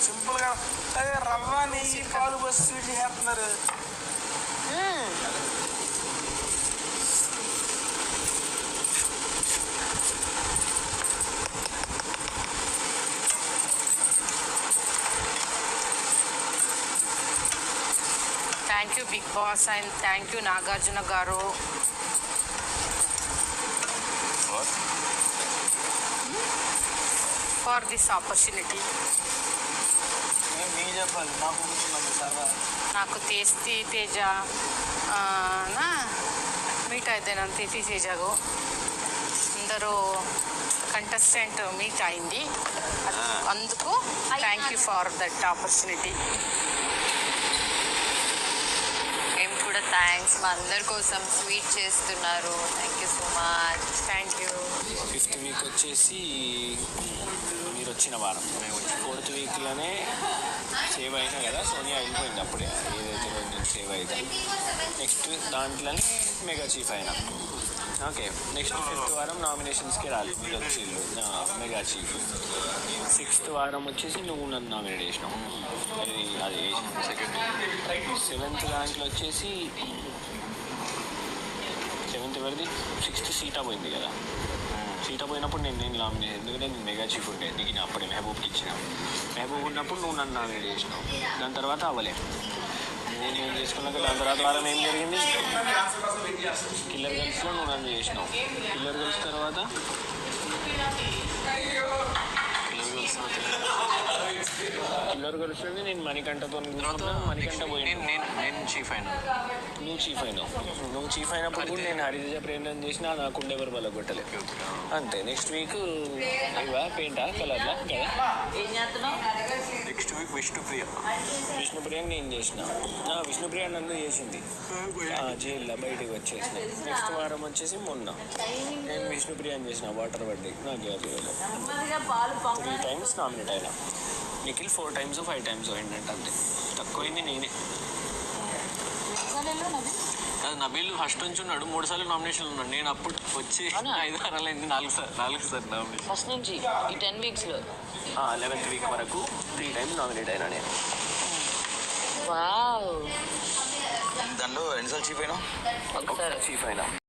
Simple గా అదే రవ్వ నెయ్యి పాలు బస్సు స్వీట్ చేస్తున్నారు. Thank you Bigg Boss and thank you Nagarjuna గారు. For this opportunity. నాకు తేస్తి తేజ మీట్ అయితే నన్ను తేజి తేజకు అందరూ కంటెస్టెంట్ మీట్ అయింది. అందుకు thank you for that opportunity. మేము కూడా థ్యాంక్స్. మా అందరి కోసం స్వీట్ చేస్తున్నారు. Thank you so much. Thank you. 5th week వచ్చేసి మీరు వచ్చిన వారం, మేము వచ్చి 4th వీక్లోనే సేవ్ అయినా కదా. సోనియా వెళ్ళిపోయింది అప్పుడే, ఏదైతే రోజు సేవ్ అయితే. నెక్స్ట్ దాంట్లోనే మెగా చీఫ్ అయినా. ఓకే, నెక్స్ట్ 5th వారం నామినేషన్స్కి రాలి, మీరు వచ్చి మెగా చీఫ్. 6th వారం వచ్చేసి నువ్వు నన్ను నామినేట్ చేసినావు, అది 7th దాంట్లో వచ్చేసి 7th ఎవరిది 6th సీటా పోయింది కదా. సీటా పోయినప్పుడు నేను నామినేట్, ఎందుకంటే నేను మెగా చీఫ్ ఉండే, నీకు అప్పుడే మెహబూబ్కి ఇచ్చిన. మెహబూబ్ ఉన్నప్పుడు నువ్వు నన్ను నామినేట్ చేసినావు. దాని తర్వాత అవ్వలే, నేను చేసుకున్నాక దాని తర్వాత వారం ఏం జరిగింది, కిల్లర్ గర్ల్స్లో నువ్వు నన్ను చేసినావు. కిల్లర్ గర్ల్స్ తర్వాత కిల్లర్ గర్ల్స్ నుండి నేను మణికంఠతో మణికంఠ పోయి నేను చీఫ్ అయినా. నువ్వు చీఫ్ అయినావు. నువ్వు చీఫ్ అయినప్పుడు కూడా నేను హరితేజ ప్రయత్నం చేసినా, నాకు ఉండేవారు వాళ్ళ కొట్టలేదు అంతే. నెక్స్ట్ వీక్ ఇవా పెయింటా కలర్లా కదా. నెక్స్ట్ వీక్ విష్ణుప్రియకి నేను చేసిన. విష్ణుప్రియ నన్ను చేసింది జైల్లో, బయటికి వచ్చేసిన. నెక్స్ట్ వారం వచ్చేసి మొన్న నేను విష్ణుప్రియని చేసిన, వాటర్ పడ్డాయి నాకు 3 times నామినేట్ అయినా. నిఖిల్ 4 times 5 times ఏంటంటే అంతే, తక్కువైంది నేనే. అది నబీల్ ఫస్ట్ నుంచి ఉన్నాడు, 3 సార్లు నామినేషన్లు ఉన్నాడు. నేను అప్పుడు వచ్చి 5 వారాలు అయింది, 4 సార్లు నామినేషన్ ఫస్ట్ నుంచి ఈ 10 వీక్స్లో. 11th వీక్ వరకు 3 times నామినేట్ అయినా నేను. వావ్. దాంట్లో ఎన్నిసార్లు చీఫ్ అయినా? ఒకసారి చీఫ్ అయినా.